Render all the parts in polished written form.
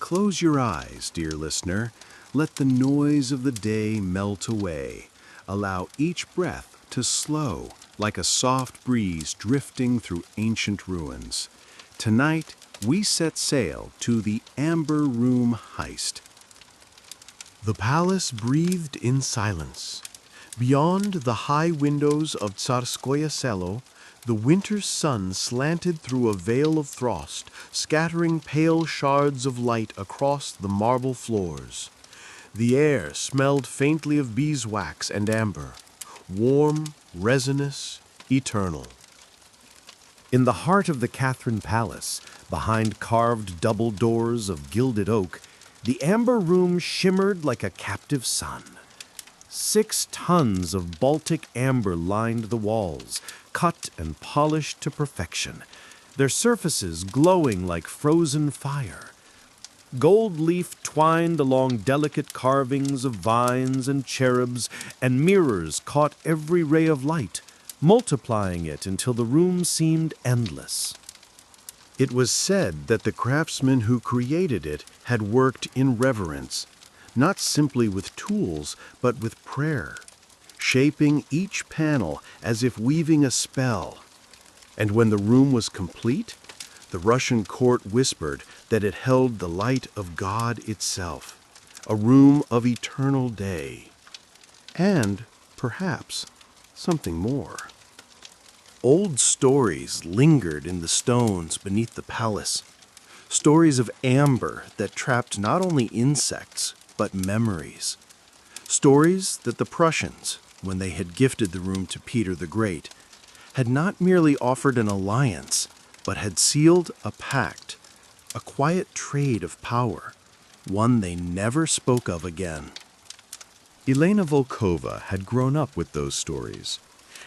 Close your eyes, dear listener. Let the noise of the day melt away. Allow each breath to slow, like a soft breeze drifting through ancient ruins. Tonight, we set sail to the Amber Room Heist. The palace breathed in silence. Beyond the high windows of Tsarskoye Selo, the winter sun slanted through a veil of frost, scattering pale shards of light across the marble floors. The air smelled faintly of beeswax and amber, warm, resinous, eternal. In the heart of the Catherine Palace, behind carved double doors of gilded oak, the Amber Room shimmered like a captive sun. 6 tons of Baltic amber lined the walls, cut and polished to perfection, their surfaces glowing like frozen fire. Gold leaf twined along delicate carvings of vines and cherubs, and mirrors caught every ray of light, multiplying it until the room seemed endless. It was said that the craftsmen who created it had worked in reverence, not simply with tools, but with prayer, shaping each panel as if weaving a spell. And when the room was complete, the Russian court whispered that it held the light of God itself, a room of eternal day. And, perhaps, something more. Old stories lingered in the stones beneath the palace, stories of amber that trapped not only insects, but memories. Stories that the Prussians, when they had gifted the room to Peter the Great, had not merely offered an alliance, but had sealed a pact, a quiet trade of power, one they never spoke of again. Elena Volkova had grown up with those stories.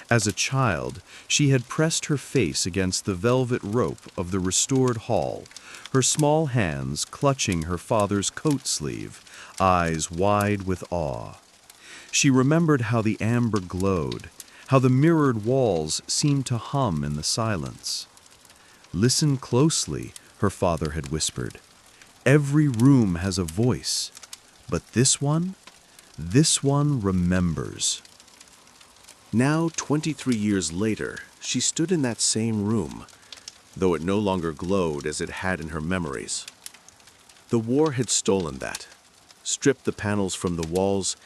As a child, she had pressed her face against the velvet rope of the restored hall, her small hands clutching her father's coat sleeve, eyes wide with awe. She remembered how the amber glowed, how the mirrored walls seemed to hum in the silence. "Listen closely," her father had whispered. "Every room has a voice, but this one remembers." Now, 23 years later, she stood in that same room, though it no longer glowed as it had in her memories. The war had stolen that, stripped the panels from the walls,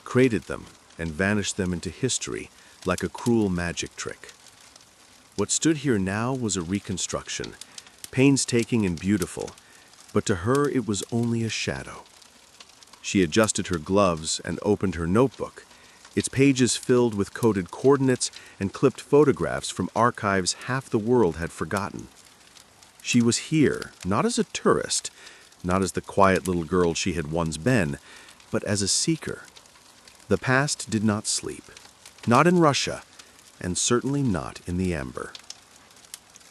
crated them, and vanished them into history like a cruel magic trick. What stood here now was a reconstruction, painstaking and beautiful, but to her it was only a shadow. She adjusted her gloves and opened her notebook, its pages filled with coded coordinates and clipped photographs from archives half the world had forgotten. She was here, not as a tourist, not as the quiet little girl she had once been, but as a seeker. The past did not sleep, not in Russia, and certainly not in the Amber.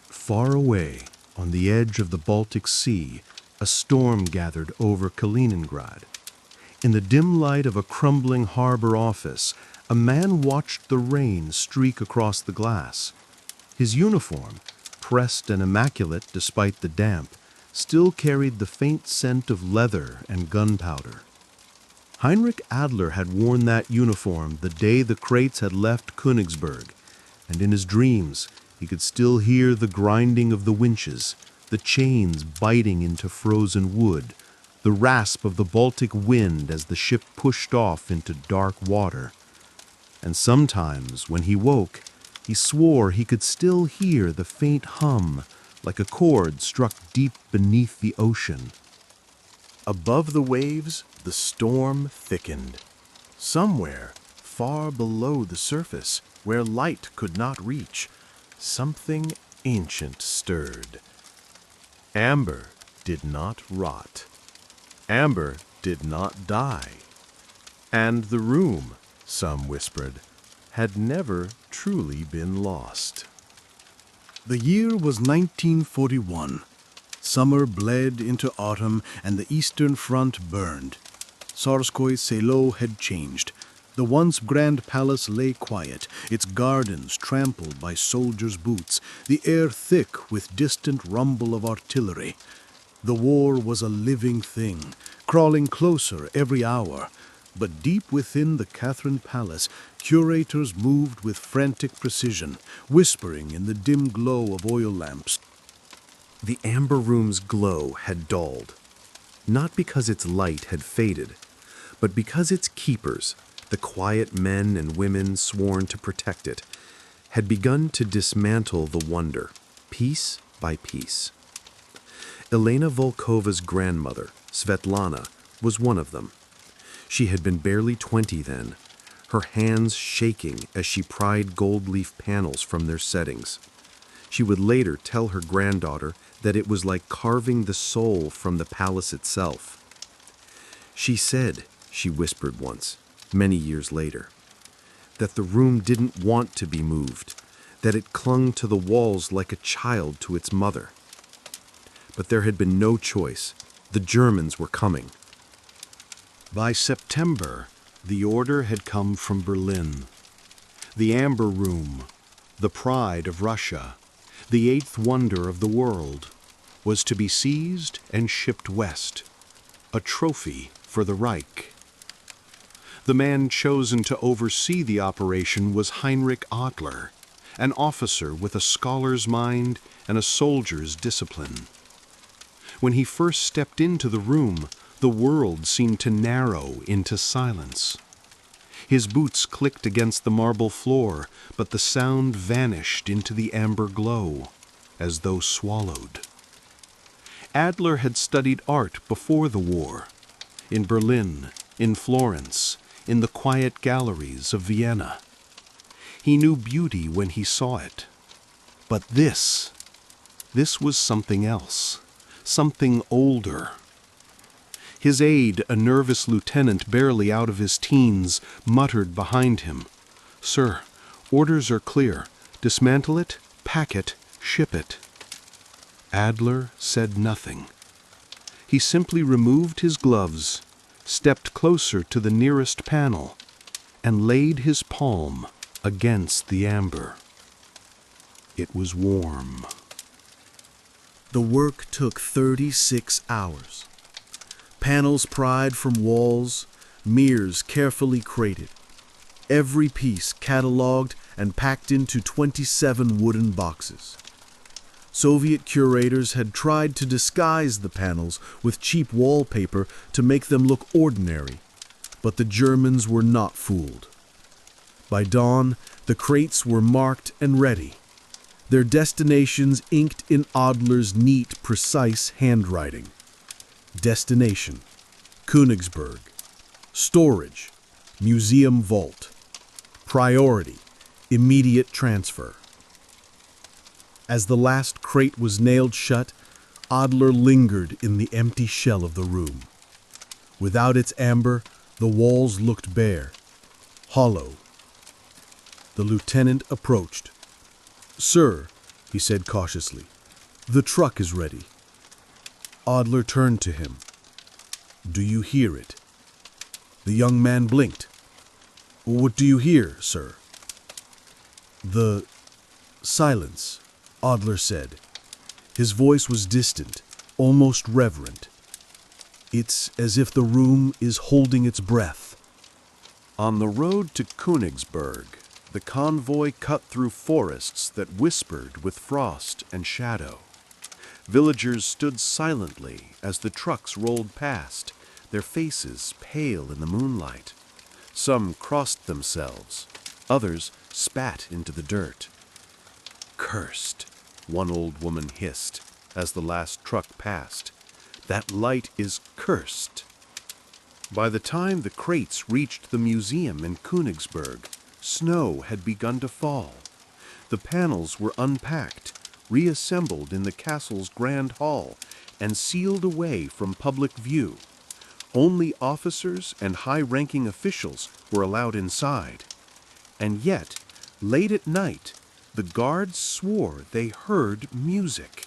Far away, on the edge of the Baltic Sea, a storm gathered over Kaliningrad. In the dim light of a crumbling harbor office, a man watched the rain streak across the glass. His uniform, pressed and immaculate despite the damp, still carried the faint scent of leather and gunpowder. Heinrich Adler had worn that uniform the day the crates had left Königsberg, and in his dreams he could still hear the grinding of the winches, the chains biting into frozen wood, the rasp of the Baltic wind as the ship pushed off into dark water. And sometimes, when he woke, he swore he could still hear the faint hum, like a chord struck deep beneath the ocean. Above the waves, the storm thickened. Somewhere, far below the surface, where light could not reach, something ancient stirred. Amber did not rot. Amber did not die. And the room, some whispered, had never truly been lost. The year was 1941. Summer bled into autumn and the Eastern Front burned. Tsarskoye Selo had changed. The once grand palace lay quiet, its gardens trampled by soldiers' boots, the air thick with distant rumble of artillery. The war was a living thing, crawling closer every hour. But deep within the Catherine Palace, curators moved with frantic precision, whispering in the dim glow of oil lamps. The amber room's glow had dulled, not because its light had faded, but because its keepers, the quiet men and women sworn to protect it, had begun to dismantle the wonder, piece by piece. Elena Volkova's grandmother, Svetlana, was one of them. She had been barely 20 then, her hands shaking as she pried gold leaf panels from their settings. She would later tell her granddaughter that it was like carving the soul from the palace itself. She said, she whispered once, many years later, that the room didn't want to be moved, that it clung to the walls like a child to its mother. But there had been no choice. The Germans were coming. By September, the order had come from Berlin. The Amber Room, the pride of Russia, the eighth wonder of the world, was to be seized and shipped west, a trophy for the Reich. The man chosen to oversee the operation was Heinrich Adler, an officer with a scholar's mind and a soldier's discipline. When he first stepped into the room, the world seemed to narrow into silence. His boots clicked against the marble floor, but the sound vanished into the amber glow, as though swallowed. Adler had studied art before the war, in Berlin, in Florence, in the quiet galleries of Vienna. He knew beauty when he saw it. But this was something else, something older. His aide, a nervous lieutenant barely out of his teens, muttered behind him, "Sir, orders are clear. Dismantle it, pack it, ship it." Adler said nothing. He simply removed his gloves, stepped closer to the nearest panel, and laid his palm against the amber. It was warm. The work took 36 hours. Panels pried from walls, mirrors carefully crated. Every piece catalogued and packed into 27 wooden boxes. Soviet curators had tried to disguise the panels with cheap wallpaper to make them look ordinary, but the Germans were not fooled. By dawn, the crates were marked and ready, their destinations inked in Adler's neat, precise handwriting. Destination: Königsberg. Storage: museum vault. Priority: immediate transfer. As the last crate was nailed shut, Adler lingered in the empty shell of the room. Without its amber, the walls looked bare, hollow. The lieutenant approached. "Sir," he said cautiously, "the truck is ready." Adler turned to him. "Do you hear it?" The young man blinked. "What do you hear, sir?" "The silence," Adler said. His voice was distant, almost reverent. "It's as if the room is holding its breath." On the road to Königsberg, the convoy cut through forests that whispered with frost and shadow. Villagers stood silently as the trucks rolled past, their faces pale in the moonlight. Some crossed themselves, others spat into the dirt. "Cursed," one old woman hissed as the last truck passed. "That light is cursed." By the time the crates reached the museum in Königsberg, snow had begun to fall. The panels were unpacked, reassembled in the castle's grand hall, and sealed away from public view. Only officers and high-ranking officials were allowed inside. And yet, late at night, the guards swore they heard music.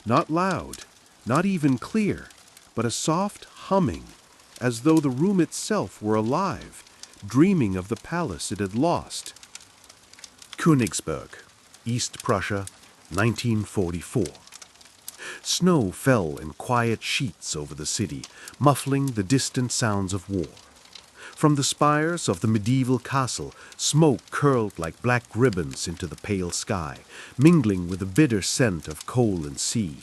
Not loud, not even clear, but a soft humming, as though the room itself were alive, dreaming of the palace it had lost. Königsberg, East Prussia, 1944. Snow fell in quiet sheets over the city, muffling the distant sounds of war. From the spires of the medieval castle, smoke curled like black ribbons into the pale sky, mingling with the bitter scent of coal and sea.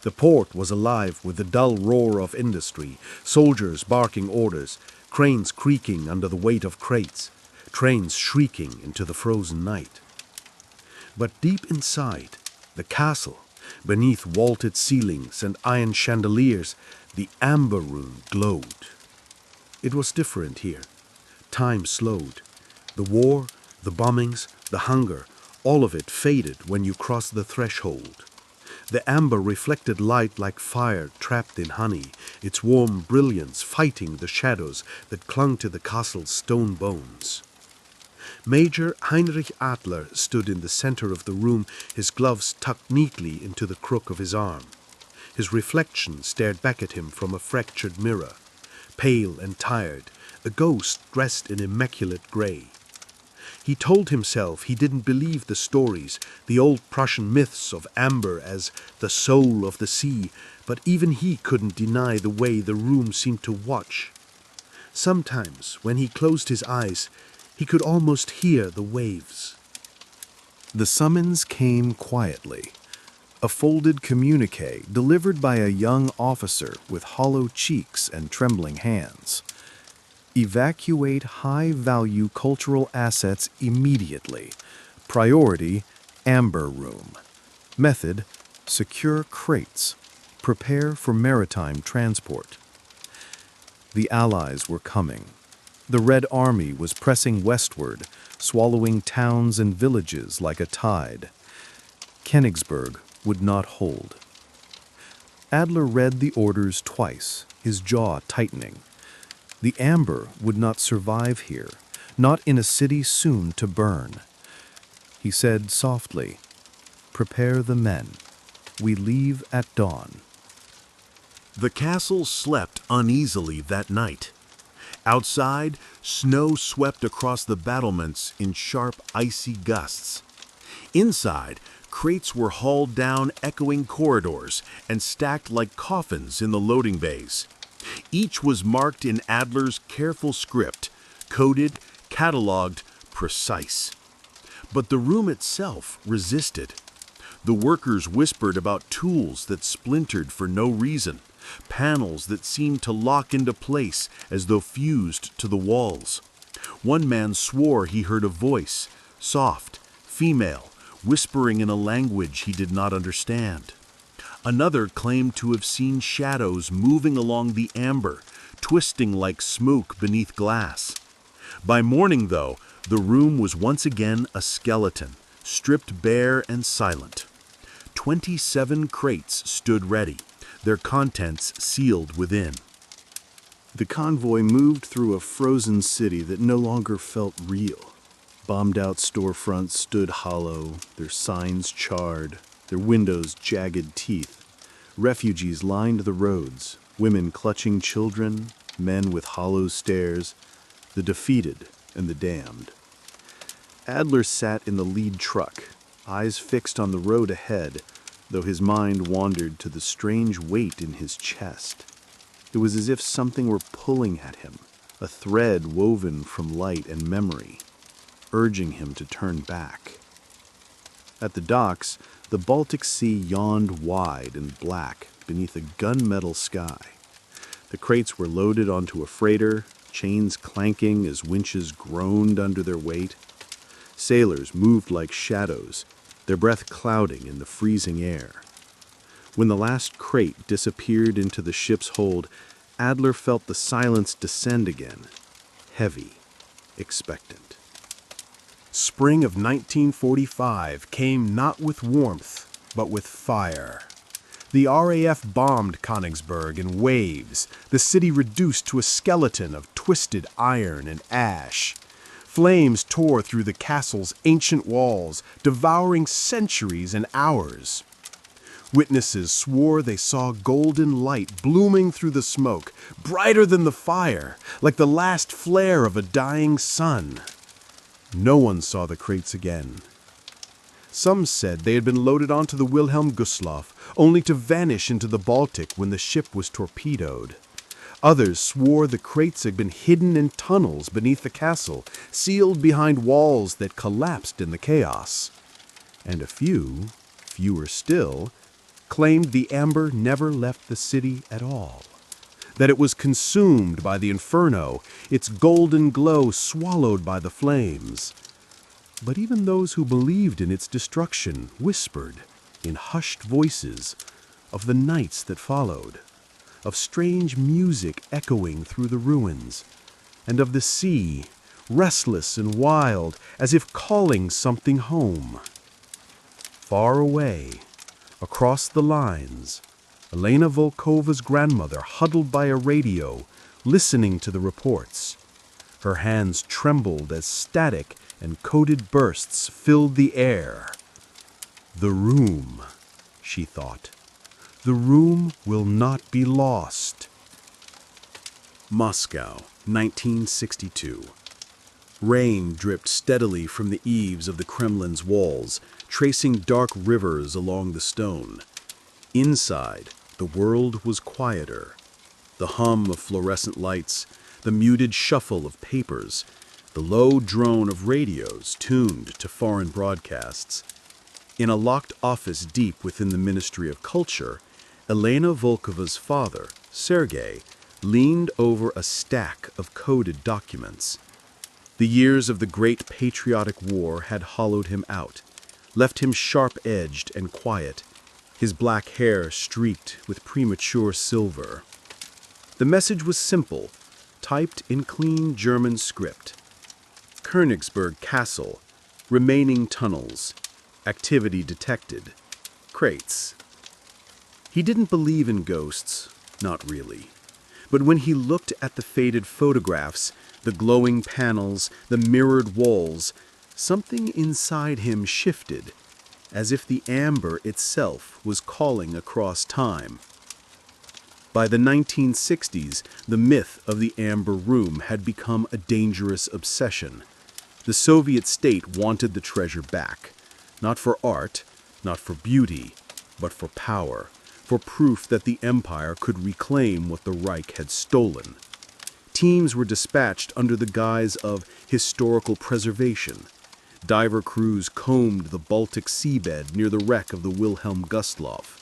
The port was alive with the dull roar of industry, soldiers barking orders, cranes creaking under the weight of crates, trains shrieking into the frozen night. But deep inside, the castle, beneath vaulted ceilings and iron chandeliers, the amber room glowed. It was different here. Time slowed. The war, the bombings, the hunger, all of it faded when you crossed the threshold. The amber reflected light like fire trapped in honey, its warm brilliance fighting the shadows that clung to the castle's stone bones. Major Heinrich Adler stood in the center of the room, his gloves tucked neatly into the crook of his arm. His reflection stared back at him from a fractured mirror. Pale and tired, a ghost dressed in immaculate gray. He told himself he didn't believe the stories, the old Prussian myths of amber as the soul of the sea, but even he couldn't deny the way the room seemed to watch. Sometimes, when he closed his eyes, he could almost hear the waves. The summons came quietly. A folded communique delivered by a young officer with hollow cheeks and trembling hands. Evacuate high-value cultural assets immediately. Priority, amber room. Method, secure crates. Prepare for maritime transport. The Allies were coming. The Red Army was pressing westward, swallowing towns and villages like a tide. Königsberg would not hold. Adler read the orders twice, his jaw tightening. The amber would not survive here, not in a city soon to burn. He said softly, "Prepare the men. We leave at dawn." The castle slept uneasily that night. Outside, snow swept across the battlements in sharp, icy gusts. Inside, crates were hauled down echoing corridors and stacked like coffins in the loading bays. Each was marked in Adler's careful script, coded, cataloged, precise. But the room itself resisted. The workers whispered about tools that splintered for no reason, panels that seemed to lock into place as though fused to the walls. One man swore he heard a voice, soft, female, whispering in a language he did not understand. Another claimed to have seen shadows moving along the amber, twisting like smoke beneath glass. By morning, though, the room was once again a skeleton, stripped bare and silent. 27 crates stood ready, their contents sealed within. The convoy moved through a frozen city that no longer felt real. Bombed-out storefronts stood hollow, their signs charred, their windows jagged teeth. Refugees lined the roads, women clutching children, men with hollow stares, the defeated and the damned. Adler sat in the lead truck, eyes fixed on the road ahead, though his mind wandered to the strange weight in his chest. It was as if something were pulling at him, a thread woven from light and memory, urging him to turn back. At the docks, the Baltic Sea yawned wide and black beneath a gunmetal sky. The crates were loaded onto a freighter, chains clanking as winches groaned under their weight. Sailors moved like shadows, their breath clouding in the freezing air. When the last crate disappeared into the ship's hold, Adler felt the silence descend again, heavy, expectant. Spring of 1945 came not with warmth, but with fire. The RAF bombed Königsberg in waves, the city reduced to a skeleton of twisted iron and ash. Flames tore through the castle's ancient walls, devouring centuries and hours. Witnesses swore they saw golden light blooming through the smoke, brighter than the fire, like the last flare of a dying sun. No one saw the crates again. Some said they had been loaded onto the Wilhelm Gustloff, only to vanish into the Baltic when the ship was torpedoed. Others swore the crates had been hidden in tunnels beneath the castle, sealed behind walls that collapsed in the chaos. And a few, fewer still, claimed the amber never left the city at all, that it was consumed by the inferno, its golden glow swallowed by the flames. But even those who believed in its destruction whispered, in hushed voices, of the nights that followed, of strange music echoing through the ruins, and of the sea, restless and wild, as if calling something home. Far away, across the lines, Elena Volkova's grandmother huddled by a radio, listening to the reports. Her hands trembled as static and coded bursts filled the air. The room, she thought. The room will not be lost. Moscow, 1962. Rain dripped steadily from the eaves of the Kremlin's walls, tracing dark rivers along the stone. Inside, the world was quieter. The hum of fluorescent lights, the muted shuffle of papers, the low drone of radios tuned to foreign broadcasts. In a locked office deep within the Ministry of Culture, Elena Volkova's father, Sergei, leaned over a stack of coded documents. The years of the Great Patriotic War had hollowed him out, left him sharp-edged and quiet, his black hair streaked with premature silver. The message was simple, typed in clean German script. Königsberg Castle, remaining tunnels, activity detected, crates. He didn't believe in ghosts, not really. But when he looked at the faded photographs, the glowing panels, the mirrored walls, something inside him shifted, as if the amber itself was calling across time. By the 1960s, the myth of the Amber Room had become a dangerous obsession. The Soviet state wanted the treasure back, not for art, not for beauty, but for power, for proof that the empire could reclaim what the Reich had stolen. Teams were dispatched under the guise of historical preservation. Diver crews combed the Baltic seabed near the wreck of the Wilhelm Gustloff.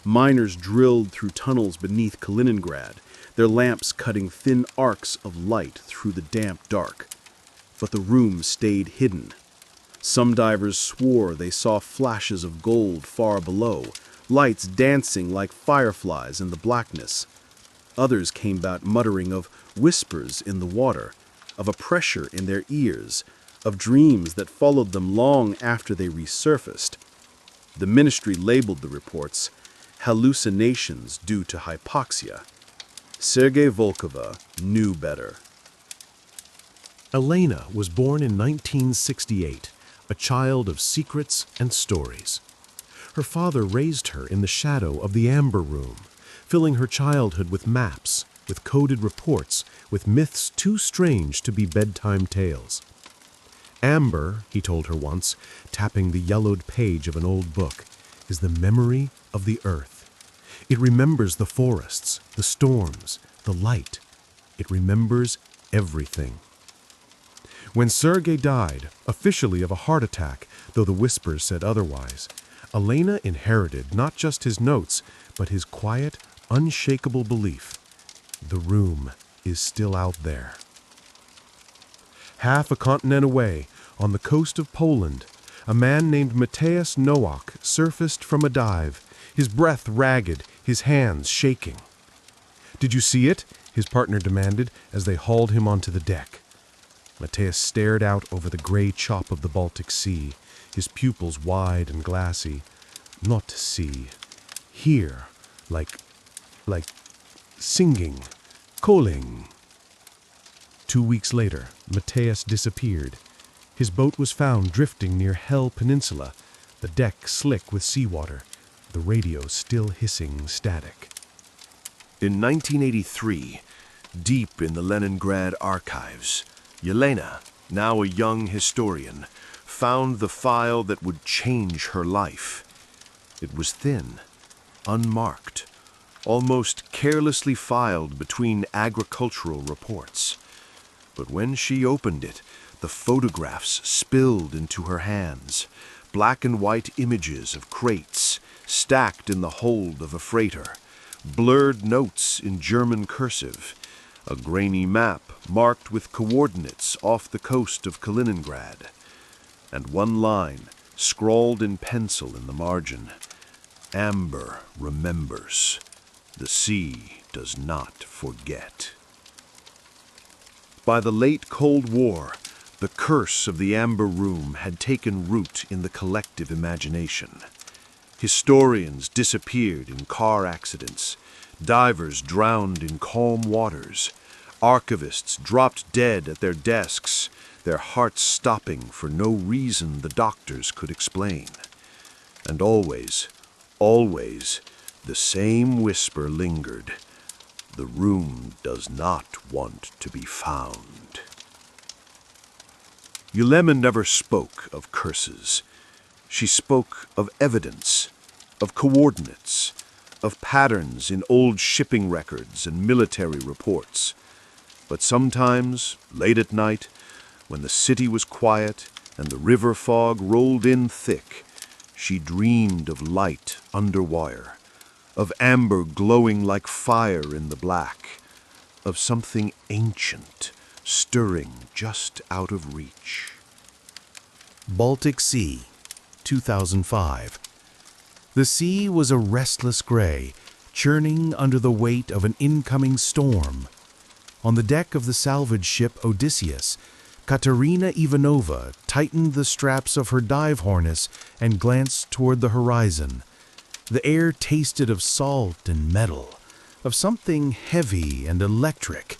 Miners drilled through tunnels beneath Kaliningrad, their lamps cutting thin arcs of light through the damp dark. But the room stayed hidden. Some divers swore they saw flashes of gold far below, lights dancing like fireflies in the blackness. Others came back muttering of whispers in the water, of a pressure in their ears, of dreams that followed them long after they resurfaced. The ministry labeled the reports hallucinations due to hypoxia. Sergei Volkova knew better. Elena was born in 1968, a child of secrets and stories. Her father raised her in the shadow of the Amber Room, filling her childhood with maps, with coded reports, with myths too strange to be bedtime tales. Amber, he told her once, tapping the yellowed page of an old book, is the memory of the earth. It remembers the forests, the storms, the light. It remembers everything. When Sergei died, officially of a heart attack, though the whispers said otherwise, Elena inherited not just his notes, but his quiet, unshakable belief. The room is still out there. Half a continent away, on the coast of Poland, a man named Mateusz Nowak surfaced from a dive, his breath ragged, his hands shaking. "Did you see it?" his partner demanded as they hauled him onto the deck. Mateusz stared out over the gray chop of the Baltic Sea, his pupils wide and glassy. Not to see. Hear, like singing, calling. 2 weeks later, Mateusz disappeared. His boat was found drifting near Hel Peninsula, the deck slick with seawater, the radio still hissing static. In 1983, deep in the Leningrad archives, Yelena, now a young historian, found the file that would change her life. It was thin, unmarked, almost carelessly filed between agricultural reports. But when she opened it, the photographs spilled into her hands, black and white images of crates stacked in the hold of a freighter, blurred notes in German cursive, a grainy map marked with coordinates off the coast of Kaliningrad, and one line scrawled in pencil in the margin: "Amber remembers. The sea does not forget." By the late Cold War, the curse of the Amber Room had taken root in the collective imagination. Historians disappeared in car accidents, divers drowned in calm waters, archivists dropped dead at their desks, their hearts stopping for no reason the doctors could explain. And always, always, the same whisper lingered: the room does not want to be found. Yulema never spoke of curses. She spoke of evidence, of coordinates, of patterns in old shipping records and military reports. But sometimes, late at night, when the city was quiet and the river fog rolled in thick, she dreamed of light under wire, of amber glowing like fire in the black, of something ancient stirring just out of reach. Baltic Sea, 2005. The sea was a restless gray, churning under the weight of an incoming storm. On the deck of the salvage ship Odysseus, Katerina Ivanova tightened the straps of her dive harness and glanced toward the horizon. The air tasted of salt and metal, of something heavy and electric.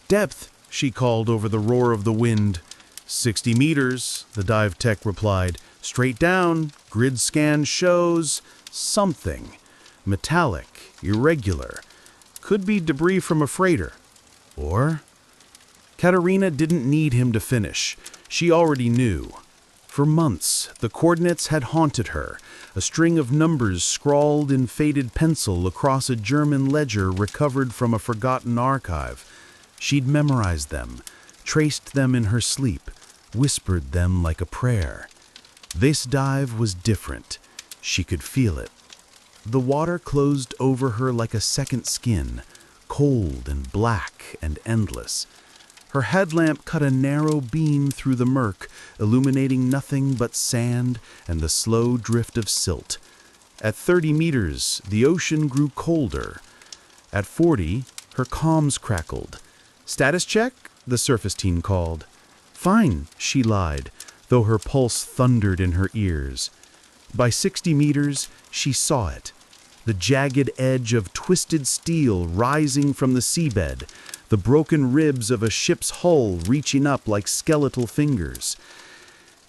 "Depth," she called over the roar of the wind. 60 meters, the dive tech replied. "Straight down, grid scan shows something. Metallic, irregular. Could be debris from a freighter. Or..." Katerina didn't need him to finish. She already knew. For months, the coordinates had haunted her, a string of numbers scrawled in faded pencil across a German ledger recovered from a forgotten archive. She'd memorized them, traced them in her sleep, whispered them like a prayer. This dive was different. She could feel it. The water closed over her like a second skin, cold and black and endless. Her headlamp cut a narrow beam through the murk, illuminating nothing but sand and the slow drift of silt. At 30 meters, the ocean grew colder. At 40, her comms crackled. "Status check?" the surface team called. "Fine," she lied, though her pulse thundered in her ears. By 60 meters, she saw it. The jagged edge of twisted steel rising from the seabed, the broken ribs of a ship's hull reaching up like skeletal fingers.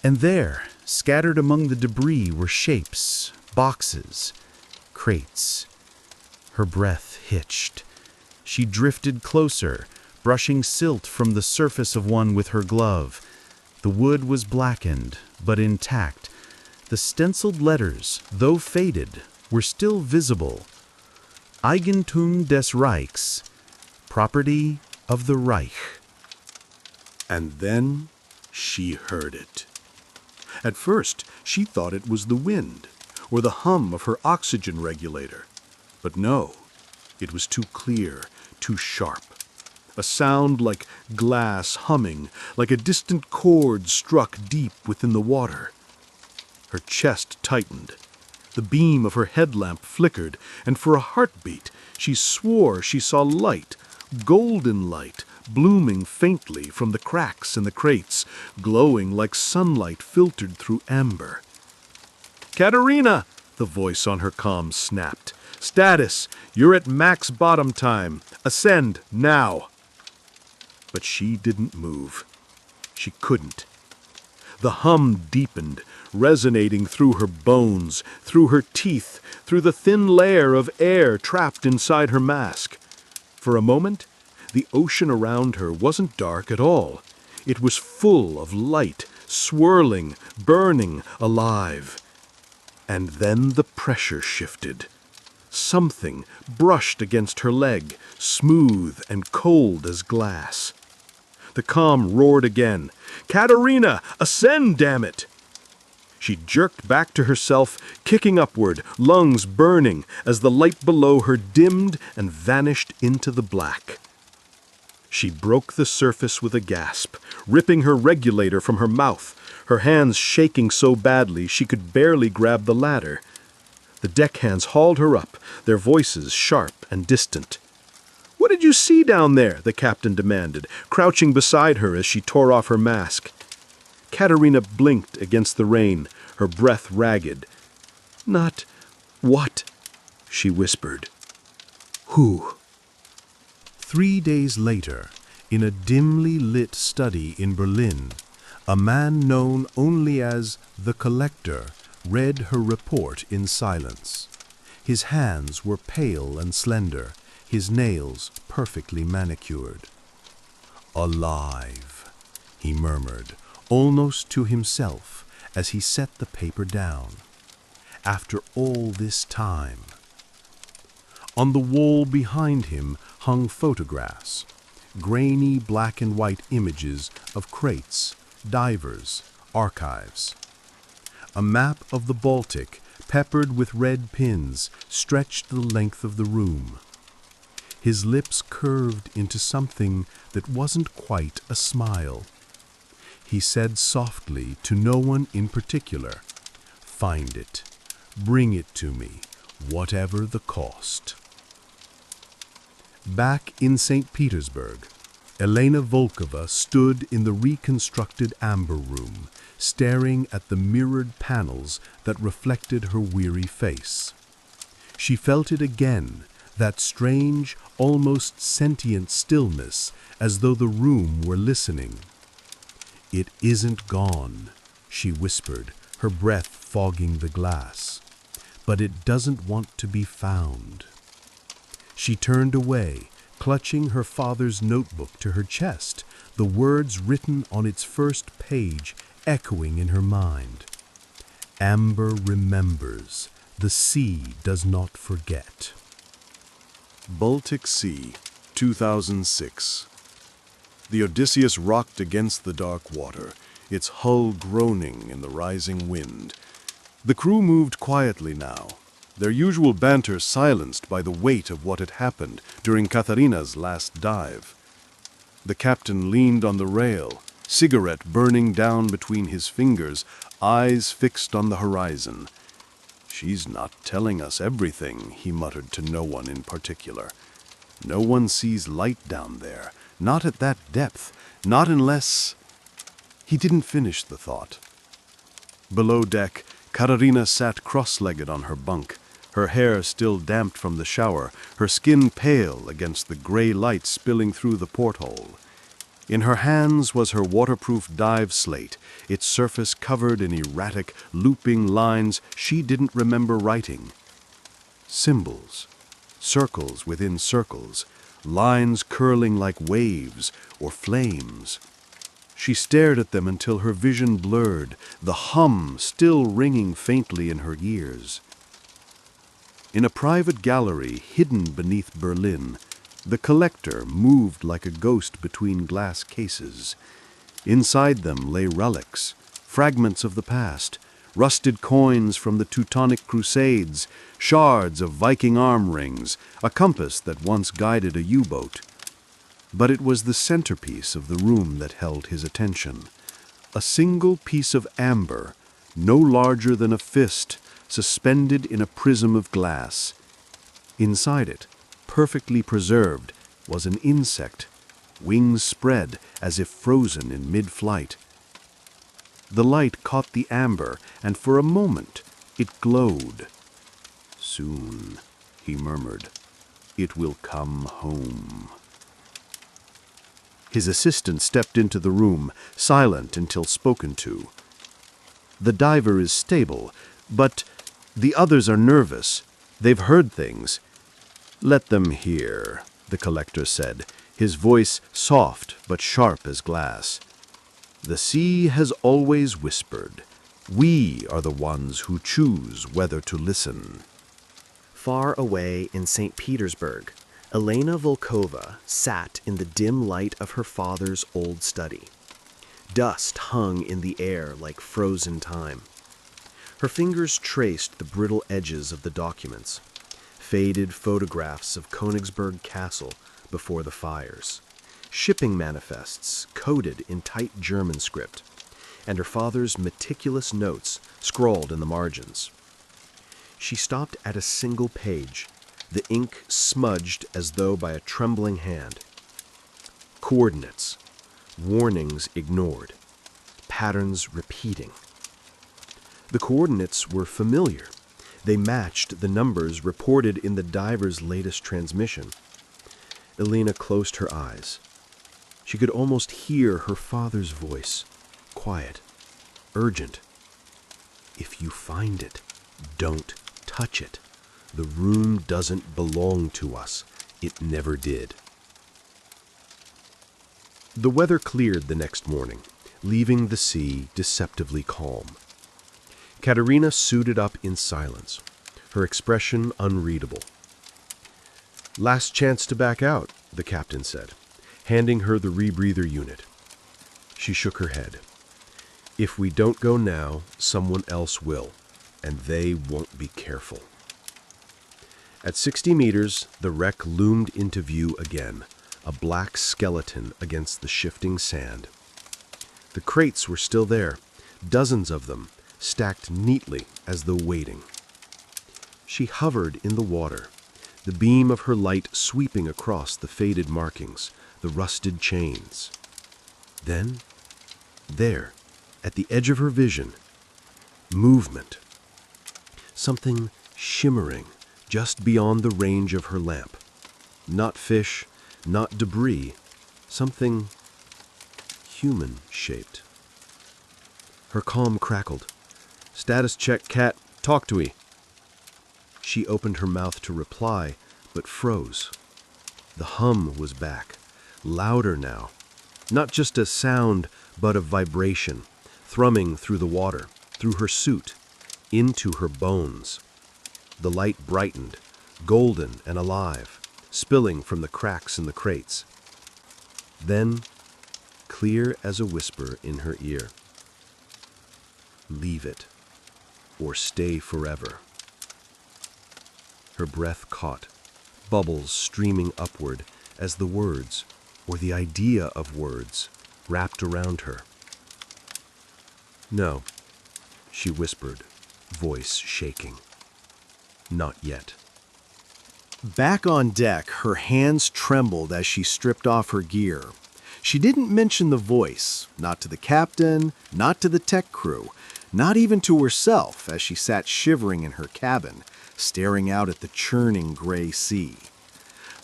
And there, scattered among the debris, were shapes, boxes, crates. Her breath hitched. She drifted closer, brushing silt from the surface of one with her glove. The wood was blackened, but intact. The stenciled letters, though faded, were still visible. Eigentum des Reichs, property of the Reich. And then she heard it. At first, she thought it was the wind or the hum of her oxygen regulator. But no, it was too clear, too sharp. A sound like glass humming, like a distant chord struck deep within the water. Her chest tightened. The beam of her headlamp flickered, and for a heartbeat she swore she saw light, golden light, blooming faintly from the cracks in the crates, glowing like sunlight filtered through amber. "Katerina!" the voice on her comm snapped. "Status, you're at max bottom time. Ascend, now!" But she didn't move. She couldn't. The hum deepened, resonating through her bones, through her teeth, through the thin layer of air trapped inside her mask. For a moment, the ocean around her wasn't dark at all. It was full of light, swirling, burning, alive. And then the pressure shifted. Something brushed against her leg, smooth and cold as glass. The calm roared again. "Katerina, ascend, damn it!" She jerked back to herself, kicking upward, lungs burning, as the light below her dimmed and vanished into the black. She broke the surface with a gasp, ripping her regulator from her mouth, her hands shaking so badly she could barely grab the ladder. The deckhands hauled her up, their voices sharp and distant. "What did you see down there?" the captain demanded, crouching beside her as she tore off her mask. Katerina blinked against the rain, her breath ragged. "Not what?" she whispered. "Who?" 3 days later, in a dimly lit study in Berlin, a man known only as the Collector read her report in silence. His hands were pale and slender, his nails perfectly manicured. "Alive," he murmured, almost to himself, as he set the paper down. "After all this time." On the wall behind him hung photographs, grainy black and white images of crates, divers, archives. A map of the Baltic, peppered with red pins, stretched the length of the room. His lips curved into something that wasn't quite a smile. He said softly to no one in particular, "Find it. Bring it to me, whatever the cost." Back in St. Petersburg, Elena Volkova stood in the reconstructed amber room, staring at the mirrored panels that reflected her weary face. She felt it again, that strange, almost sentient stillness, as though the room were listening. "It isn't gone," she whispered, her breath fogging the glass. "But it doesn't want to be found." She turned away, clutching her father's notebook to her chest, the words written on its first page echoing in her mind. "Amber remembers. The sea does not forget." Baltic Sea, 2006. The Odysseus rocked against the dark water, its hull groaning in the rising wind. The crew moved quietly now, their usual banter silenced by the weight of what had happened during Katarina's last dive. The captain leaned on the rail, cigarette burning down between his fingers, eyes fixed on the horizon. "She's not telling us everything," he muttered to no one in particular. "No one sees light down there, not at that depth, not unless—" He didn't finish the thought. Below deck, Katarina sat cross-legged on her bunk, her hair still damped from the shower, her skin pale against the gray light spilling through the porthole. In her hands was her waterproof dive slate, its surface covered in erratic, looping lines she didn't remember writing. Symbols, circles within circles, lines curling like waves or flames. She stared at them until her vision blurred, the hum still ringing faintly in her ears. In a private gallery hidden beneath Berlin, the Collector moved like a ghost between glass cases. Inside them lay relics, fragments of the past, rusted coins from the Teutonic Crusades, shards of Viking arm rings, a compass that once guided a U-boat. But it was the centerpiece of the room that held his attention. A single piece of amber, no larger than a fist, suspended in a prism of glass. Inside it, perfectly preserved, was an insect, wings spread as if frozen in mid-flight. The light caught the amber, and for a moment it glowed. "Soon," he murmured, "it will come home." His assistant stepped into the room, silent until spoken to. "The diver is stable, but the others are nervous. They've heard things." "Let them hear," the Collector said, his voice soft but sharp as glass. "The sea has always whispered. We are the ones who choose whether to listen." Far away in St. Petersburg, Elena Volkova sat in the dim light of her father's old study. Dust hung in the air like frozen time. Her fingers traced the brittle edges of the documents, faded photographs of Königsberg Castle before the fires, shipping manifests coded in tight German script, and her father's meticulous notes scrawled in the margins. She stopped at a single page, the ink smudged as though by a trembling hand. Coordinates, warnings ignored, patterns repeating. The coordinates were familiar. They matched the numbers reported in the diver's latest transmission. Elena closed her eyes. She could almost hear her father's voice, quiet, urgent. If you find it, don't touch it. The room doesn't belong to us. It never did. The weather cleared the next morning, leaving the sea deceptively calm. Katerina suited up in silence, her expression unreadable. "Last chance to back out," the captain said, handing her the rebreather unit. She shook her head. "If we don't go now, someone else will, and they won't be careful." At 60 meters, the wreck loomed into view again, a black skeleton against the shifting sand. The crates were still there, dozens of them, stacked neatly as though waiting. She hovered in the water, the beam of her light sweeping across the faded markings, the rusted chains. Then, there, at the edge of her vision, movement. Something shimmering just beyond the range of her lamp. Not fish, not debris, something human-shaped. Her comm crackled. "Status check, Cat. Talk to me." She opened her mouth to reply, but froze. The hum was back, louder now. Not just a sound, but a vibration, thrumming through the water, through her suit, into her bones. The light brightened, golden and alive, spilling from the cracks in the crates. Then, clear as a whisper in her ear, "Leave it, or stay forever." Her breath caught, bubbles streaming upward as the words, or the idea of words, wrapped around her. "No," she whispered, voice shaking. "Not yet." Back on deck, her hands trembled as she stripped off her gear. She didn't mention the voice, not to the captain, not to the tech crew, not even to herself as she sat shivering in her cabin, staring out at the churning gray sea.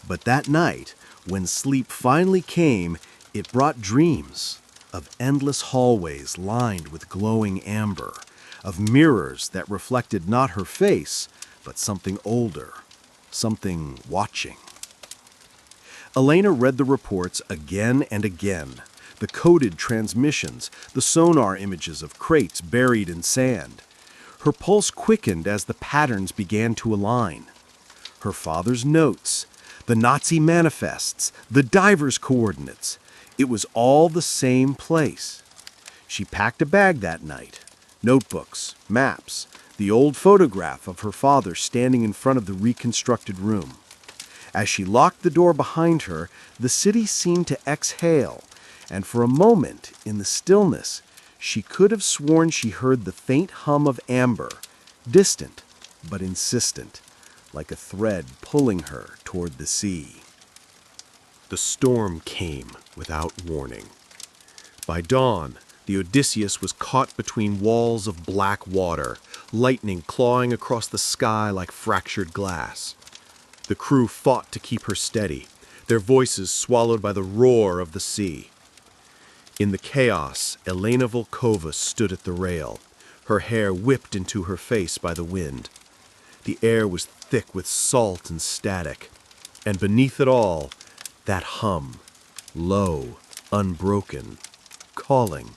But that night, when sleep finally came, it brought dreams of endless hallways lined with glowing amber, of mirrors that reflected not her face, but something older, something watching. Elena read the reports again and again, the coded transmissions, the sonar images of crates buried in sand. Her pulse quickened as the patterns began to align. Her father's notes, the Nazi manifests, the diver's coordinates. It was all the same place. She packed a bag that night, notebooks, maps, the old photograph of her father standing in front of the reconstructed room. As she locked the door behind her, the city seemed to exhale, and for a moment, in the stillness, she could have sworn she heard the faint hum of amber, distant but insistent, like a thread pulling her toward the sea. The storm came without warning. By dawn, the Odysseus was caught between walls of black water, lightning clawing across the sky like fractured glass. The crew fought to keep her steady, their voices swallowed by the roar of the sea. In the chaos, Elena Volkova stood at the rail, her hair whipped into her face by the wind. The air was thick with salt and static, and beneath it all, that hum, low, unbroken, calling.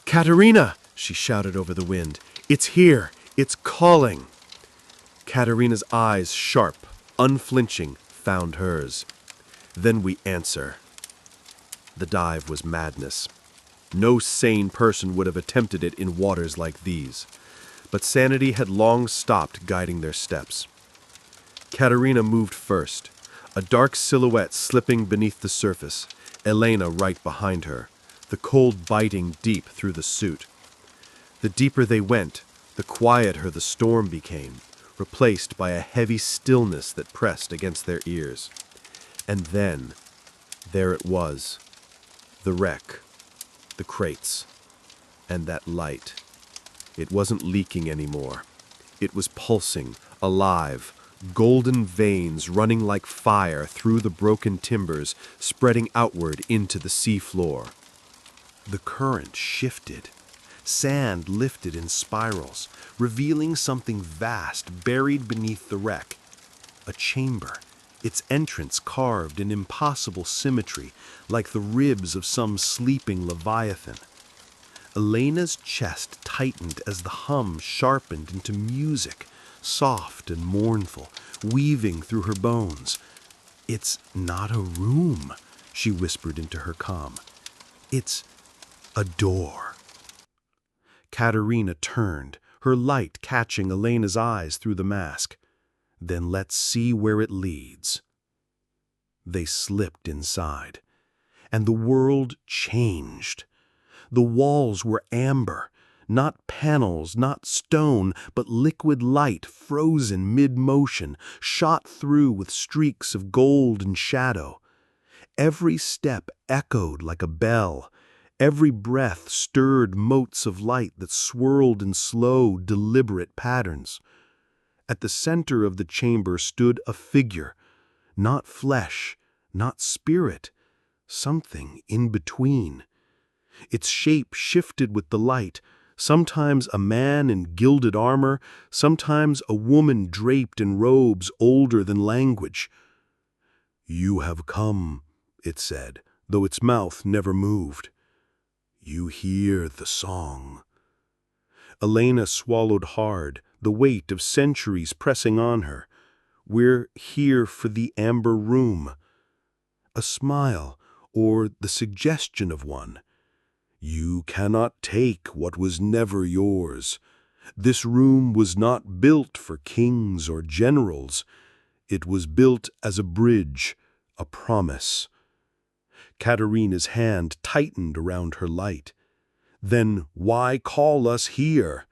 "Katerina!" she shouted over the wind. "It's here! It's calling!" Katerina's eyes, sharp, unflinching, found hers. Then we answer. The dive was madness. No sane person would have attempted it in waters like these. But sanity had long stopped guiding their steps. Katerina moved first, a dark silhouette slipping beneath the surface, Elena right behind her, the cold biting deep through the suit. The deeper they went, the quieter the storm became, replaced by a heavy stillness that pressed against their ears. And then, there it was, the wreck, the crates, and that light. It wasn't leaking anymore. It was pulsing, alive, golden veins running like fire through the broken timbers, spreading outward into the sea floor. The current shifted. Sand lifted in spirals, revealing something vast buried beneath the wreck. A chamber, its entrance carved in impossible symmetry, like the ribs of some sleeping leviathan. Elena's chest tightened as the hum sharpened into music, soft and mournful, weaving through her bones. "It's not a room," she whispered into her calm. "It's a door." Katerina turned, her light catching Elena's eyes through the mask. "Then let's see where it leads." They slipped inside, and the world changed. The walls were amber, not panels, not stone, but liquid light frozen mid-motion, shot through with streaks of gold and shadow. Every step echoed like a bell. Every breath stirred motes of light that swirled in slow, deliberate patterns. At the center of the chamber stood a figure, not flesh, not spirit, something in between. Its shape shifted with the light, sometimes a man in gilded armor, sometimes a woman draped in robes older than language. "You have come," it said, though its mouth never moved. "You hear the song." Elena swallowed hard, the weight of centuries pressing on her. "We're here for the amber room." A smile, or the suggestion of one. "You cannot take what was never yours. This room was not built for kings or generals. It was built as a bridge, a promise." Katerina's hand tightened around her light. "Then why call us here?"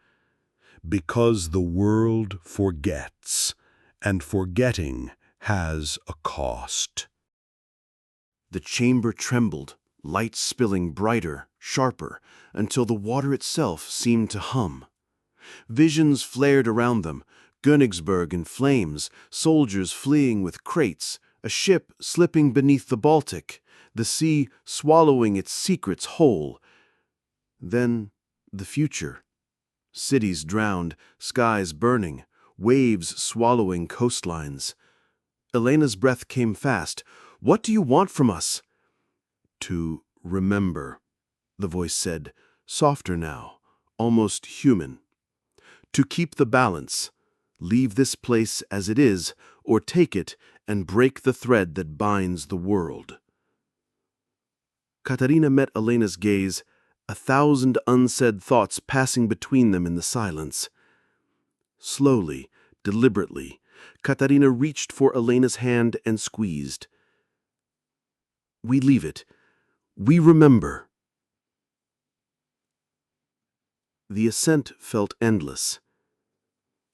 "Because the world forgets, and forgetting has a cost." The chamber trembled, light spilling brighter, sharper, until the water itself seemed to hum. Visions flared around them, Königsberg in flames, soldiers fleeing with crates, a ship slipping beneath the Baltic, the sea swallowing its secrets whole. Then the future. Cities drowned, skies burning, waves swallowing coastlines. Elena's breath came fast. "What do you want from us?" "To remember," the voice said, softer now, almost human. "To keep the balance. Leave this place as it is, or take it and break the thread that binds the world." Katerina met Elena's gaze, a thousand unsaid thoughts passing between them in the silence. Slowly, deliberately, Katerina reached for Elena's hand and squeezed. "We leave it. We remember." The ascent felt endless.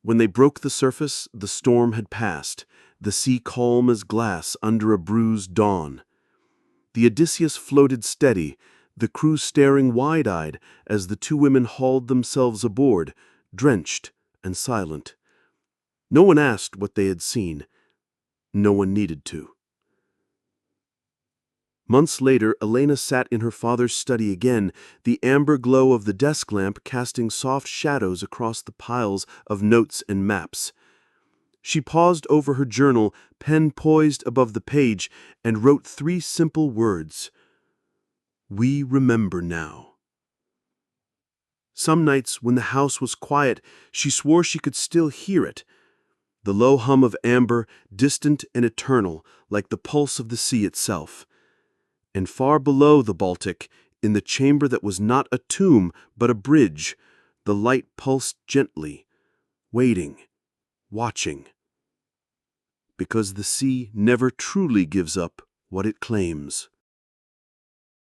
When they broke the surface, the storm had passed, the sea calm as glass under a bruised dawn. The Odysseus floated steady, the crew staring wide-eyed as the two women hauled themselves aboard, drenched and silent. No one asked what they had seen. No one needed to. Months later, Elena sat in her father's study again, the amber glow of the desk lamp casting soft shadows across the piles of notes and maps. She paused over her journal, pen poised above the page, and wrote 3 simple words. "We remember now." Some nights, when the house was quiet, she swore she could still hear it. the low hum of amber, distant and eternal, like the pulse of the sea itself. And far below the Baltic, in the chamber that was not a tomb but a bridge, the light pulsed gently, waiting, watching. Because the sea never truly gives up what it claims.